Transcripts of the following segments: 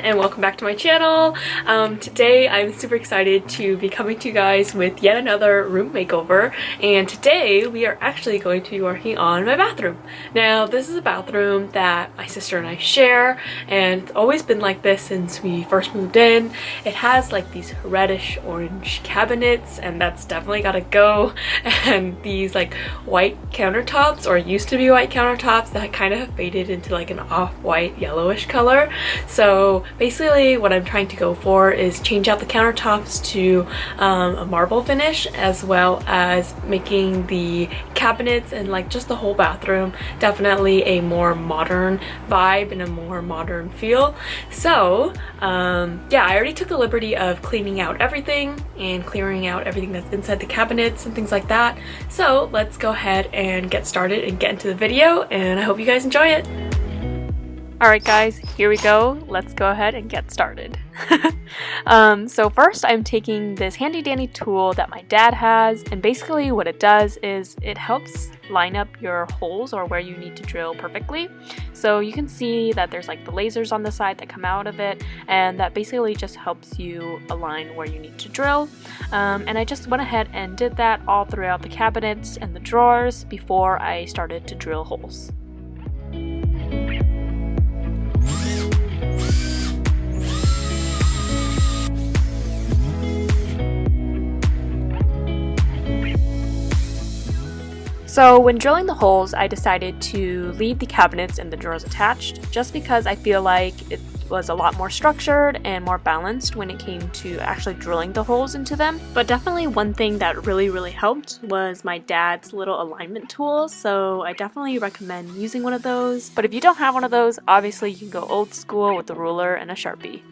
and welcome back to my channel. Today I'm super excited to be coming to you guys with yet another room makeover, and today we are actually going to be working on my bathroom. Now this is a bathroom that my sister and I share, and it's always been like this since we first moved in. It has like these reddish orange cabinets, and that's definitely gotta go, and these like white countertops, or used to be white countertops, that kind of have faded into like an off-white yellowish color. So basically what I'm trying to go for is change out the countertops to a marble finish, as well as making the cabinets and like just the whole bathroom definitely a more modern vibe and a more modern feel. So yeah, I already took the liberty of cleaning out everything and clearing out everything that's inside the cabinets and things like that. So let's go ahead and get started and get into the video, and I hope you guys enjoy it. Alright guys, here we go. Let's go ahead and get started. So first I'm taking this handy dandy tool that my dad has, and basically what it does is it helps line up your holes or where you need to drill perfectly. So you can see that there's like the lasers on the side that come out of it, and that basically just helps you align where you need to drill. And I just went ahead and did that all throughout the cabinets and the drawers before I started to drill holes. So when drilling the holes, I decided to leave the cabinets and the drawers attached, just because I feel like it was a lot more structured and more balanced when it came to actually drilling the holes into them. But definitely one thing that really helped was my dad's little alignment tool, so I definitely recommend using one of those. But if you don't have one of those, obviously you can go old school with a ruler and a Sharpie.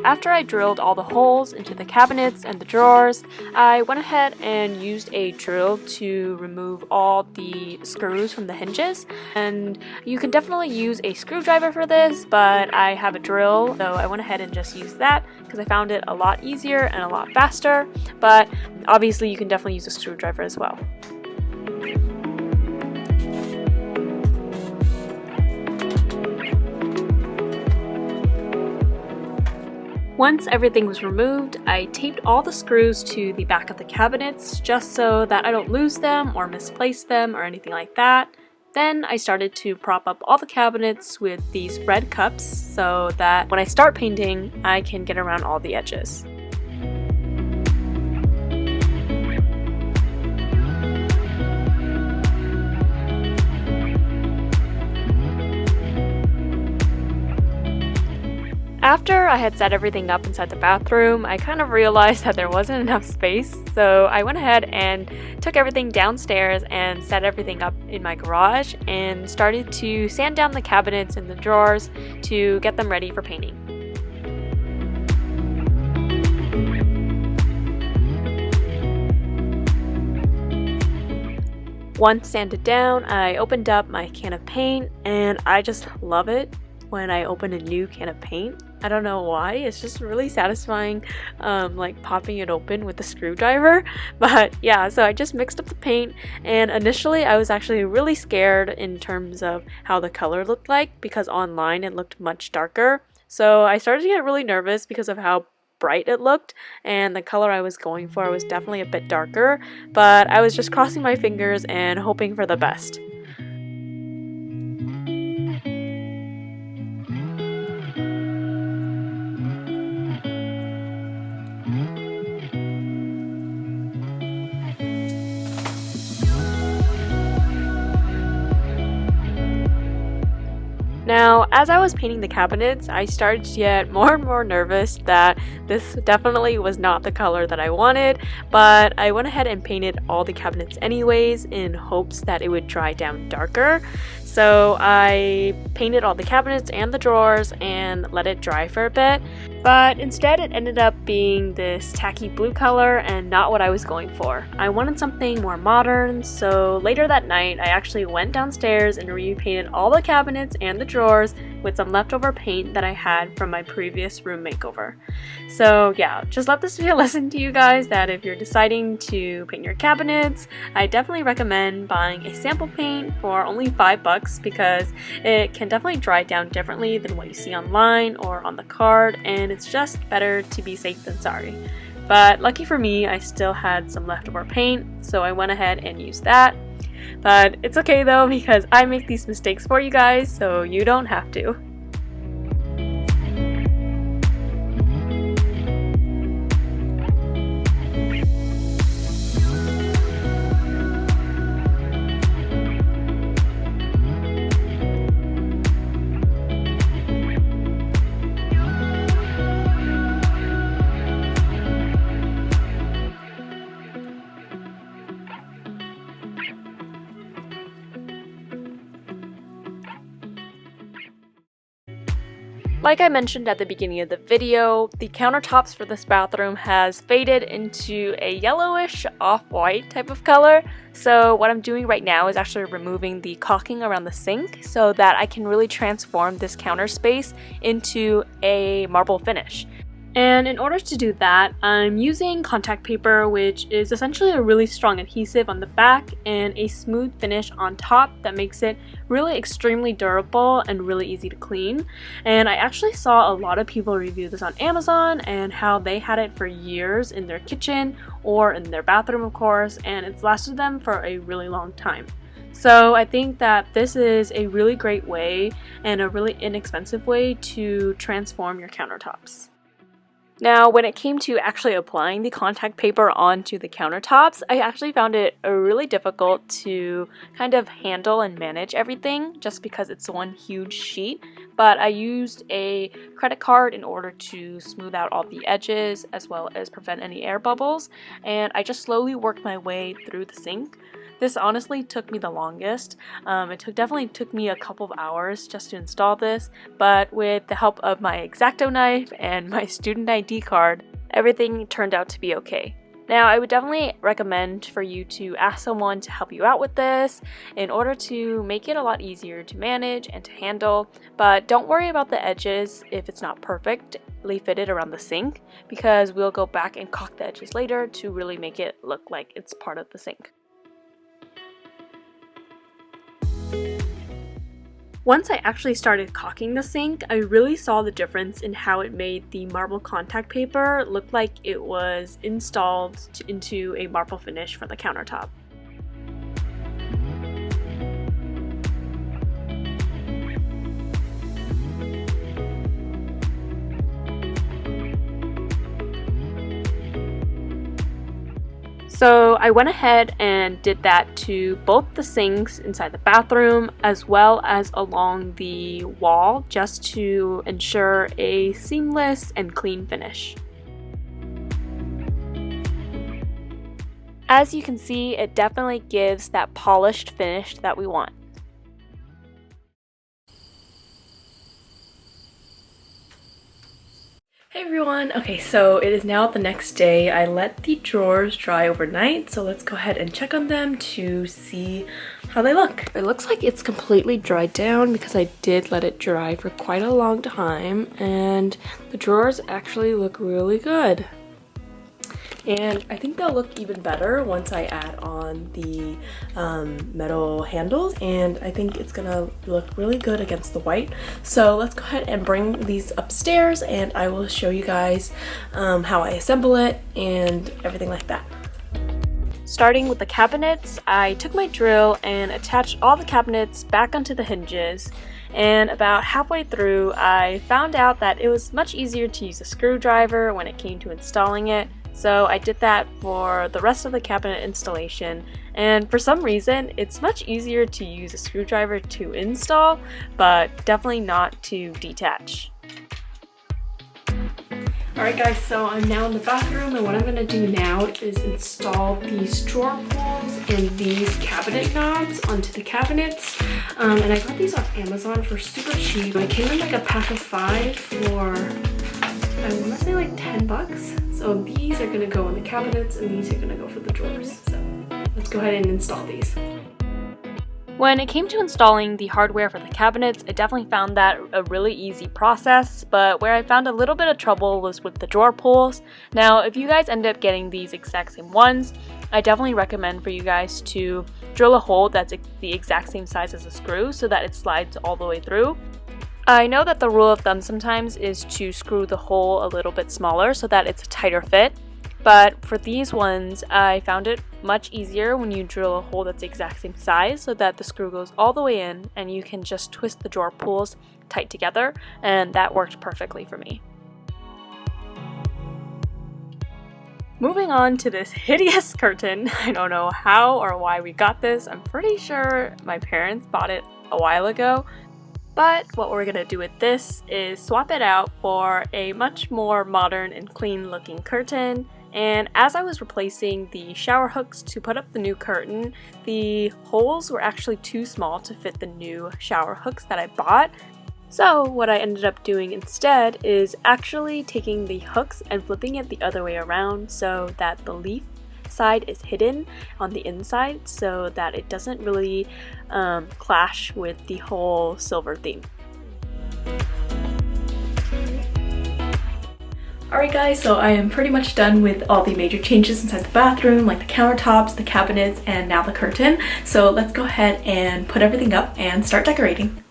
After I drilled all the holes into the cabinets and the drawers, I went ahead and used a drill to remove all the screws from the hinges. And you can definitely use a screwdriver for this, but I have a drill, so I went ahead and just used that because I found it a lot easier and a lot faster. But obviously you can definitely use a screwdriver as well. Once everything was removed, I taped all the screws to the back of the cabinets just so that I don't lose them or misplace them or anything like that. Then I started to prop up all the cabinets with these red cups so that when I start painting, I can get around all the edges. After I had set everything up inside the bathroom, I kind of realized that there wasn't enough space, so I went ahead and took everything downstairs and set everything up in my garage and started to sand down the cabinets and the drawers to get them ready for painting. Once sanded down, I opened up my can of paint, and I just love it when I open a new can of paint. I don't know why, it's just really satisfying like popping it open with a screwdriver. But yeah, so I just mixed up the paint, and initially I was actually really scared in terms of how the color looked like, because online it looked much darker. So I started to get really nervous because of how bright it looked, and the color I was going for was definitely a bit darker, but I was just crossing my fingers and hoping for the best. Now, as I was painting the cabinets, I started to get more and more nervous that this definitely was not the color that I wanted, but I went ahead and painted all the cabinets anyways in hopes that it would dry down darker. So I painted all the cabinets and the drawers and let it dry for a bit, but instead it ended up being this tacky blue color and not what I was going for. I wanted something more modern, so later that night I actually went downstairs and repainted all the cabinets and the drawers with some leftover paint that I had from my previous room makeover. So yeah, just let this be a lesson to you guys that if you're deciding to paint your cabinets, I definitely recommend buying a sample paint for only $5 because it can definitely dry down differently than what you see online or on the card, and it's just better to be safe than sorry. But lucky for me, I still had some leftover paint, so I went ahead and used that. But it's okay though, because I make these mistakes for you guys, so you don't have to. Like I mentioned at the beginning of the video, the countertops for this bathroom has faded into a yellowish off-white type of color. So what I'm doing right now is actually removing the caulking around the sink so that I can really transform this counter space into a marble finish. And in order to do that, I'm using contact paper, which is essentially a really strong adhesive on the back and a smooth finish on top that makes it really extremely durable and really easy to clean. And I actually saw a lot of people review this on Amazon and how they had it for years in their kitchen or in their bathroom, of course, and it's lasted them for a really long time. So I think that this is a really great way and a really inexpensive way to transform your countertops. Now, when it came to actually applying the contact paper onto the countertops, I actually found it really difficult to kind of handle and manage everything just because it's one huge sheet. But I used a credit card in order to smooth out all the edges as well as prevent any air bubbles, and I just slowly worked my way through the sink. This honestly took me the longest. It definitely took me a couple of hours just to install this, but with the help of my X-Acto knife and my student ID card, everything turned out to be okay. Now, I would definitely recommend for you to ask someone to help you out with this in order to make it a lot easier to manage and to handle, but don't worry about the edges if it's not perfectly fitted around the sink, because we'll go back and caulk the edges later to really make it look like it's part of the sink. Once I actually started caulking the sink, I really saw the difference in how it made the marble contact paper look like it was installed into a marble finish for the countertop. So I went ahead and did that to both the sinks inside the bathroom as well as along the wall, just to ensure a seamless and clean finish. As you can see, it definitely gives that polished finish that we want. Hey everyone! Okay, so it is now the next day. I let the drawers dry overnight, so let's go ahead and check on them to see how they look. It looks like it's completely dried down because I did let it dry for quite a long time, and the drawers actually look really good. And I think they'll look even better once I add on the metal handles, and I think it's gonna look really good against the white. So let's go ahead and bring these upstairs and I will show you guys how I assemble it and everything like that. Starting with the cabinets, I took my drill and attached all the cabinets back onto the hinges, and about halfway through I found out that it was much easier to use a screwdriver when it came to installing it. So I did that for the rest of the cabinet installation, and for some reason it's much easier to use a screwdriver to install, but definitely not to detach. Alright guys, so I'm now in the bathroom, and what I'm going to do now is install these drawer pulls and these cabinet knobs onto the cabinets. And I got these off Amazon for super cheap. It came in like a pack of 5 for, I want to say like 10 bucks. So these are going to go in the cabinets and these are going to go for the drawers. So let's go ahead and install these. When it came to installing the hardware for the cabinets, I definitely found that a really easy process, but where I found a little bit of trouble was with the drawer pulls. Now, if you guys end up getting these exact same ones, I definitely recommend for you guys to drill a hole that's the exact same size as a screw so that it slides all the way through. I know that the rule of thumb sometimes is to screw the hole a little bit smaller so that it's a tighter fit. But for these ones, I found it much easier when you drill a hole that's the exact same size so that the screw goes all the way in and you can just twist the drawer pulls tight together, and that worked perfectly for me. Moving on to this hideous curtain. I don't know how or why we got this. I'm pretty sure my parents bought it a while ago. But what we're going to do with this is swap it out for a much more modern and clean looking curtain. And as I was replacing the shower hooks to put up the new curtain, the holes were actually too small to fit the new shower hooks that I bought. So what I ended up doing instead is actually taking the hooks and flipping it the other way around so that the leaf side is hidden on the inside so that it doesn't really clash with the whole silver theme. Alright guys, so I am pretty much done with all the major changes inside the bathroom, like the countertops, the cabinets, and now the curtain. So let's go ahead and put everything up and start decorating.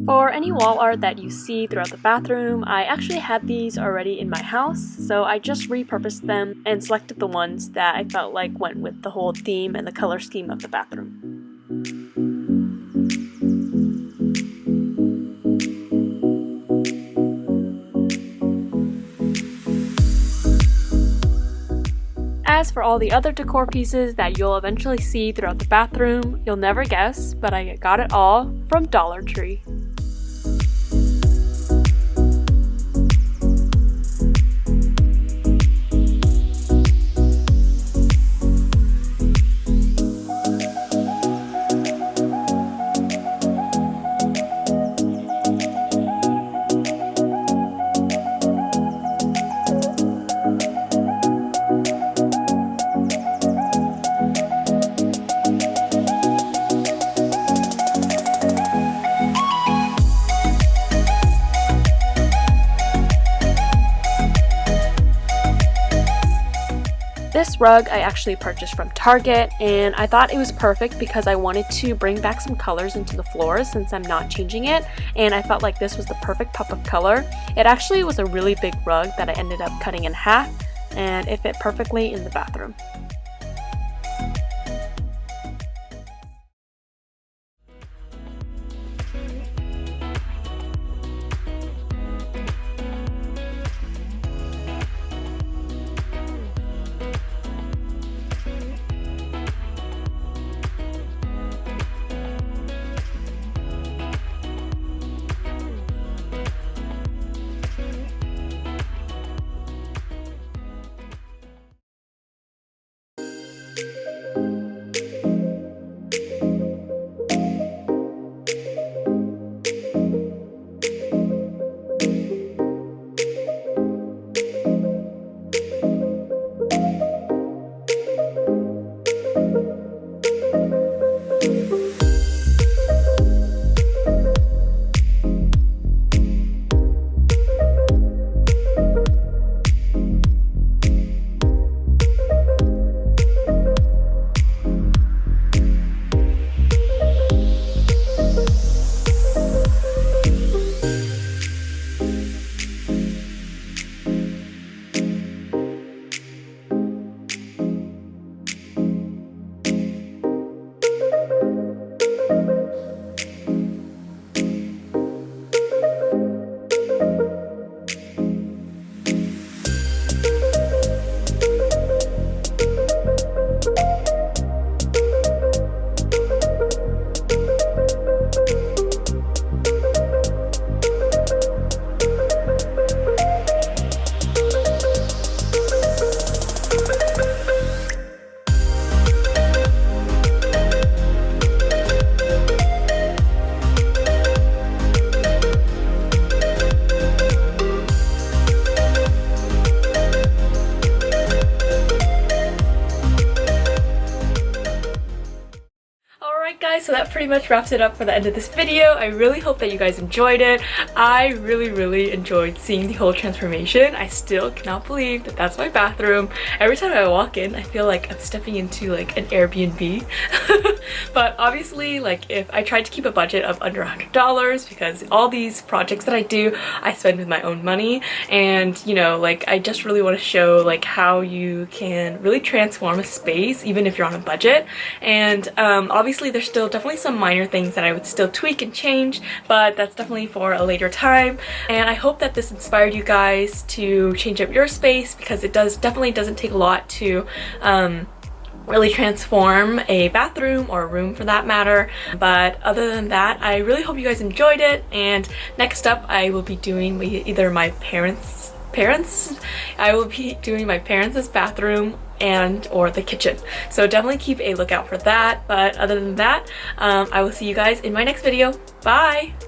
For any wall art that you see throughout the bathroom, I actually had these already in my house, so I just repurposed them and selected the ones that I felt like went with the whole theme and the color scheme of the bathroom. As for all the other decor pieces that you'll eventually see throughout the bathroom, you'll never guess, but I got it all from Dollar Tree. This rug I actually purchased from Target, and I thought it was perfect because I wanted to bring back some colors into the floors since I'm not changing it, and I felt like this was the perfect pop of color. It actually was a really big rug that I ended up cutting in half, and it fit perfectly in the bathroom. pretty much wraps it up for the end of this video. I really hope that you guys enjoyed it. I really enjoyed seeing the whole transformation. I still cannot believe that that's my bathroom. Every time I walk in, I feel like I'm stepping into like an Airbnb. But obviously, like, if I tried to keep a budget of under $100, because all these projects that I do, I spend with my own money, and you know, like, I just really want to show like how you can really transform a space even if you're on a budget. And obviously there's still definitely some minor things that I would still tweak and change, but that's definitely for a later time. And I hope that this inspired you guys to change up your space, because it definitely doesn't take a lot to really transform a bathroom or a room for that matter. But other than that, I really hope you guys enjoyed it, and next up I will be doing either my parents' bathroom and or the kitchen, so definitely keep a lookout for that. But other than that, I will see you guys in my next video. Bye!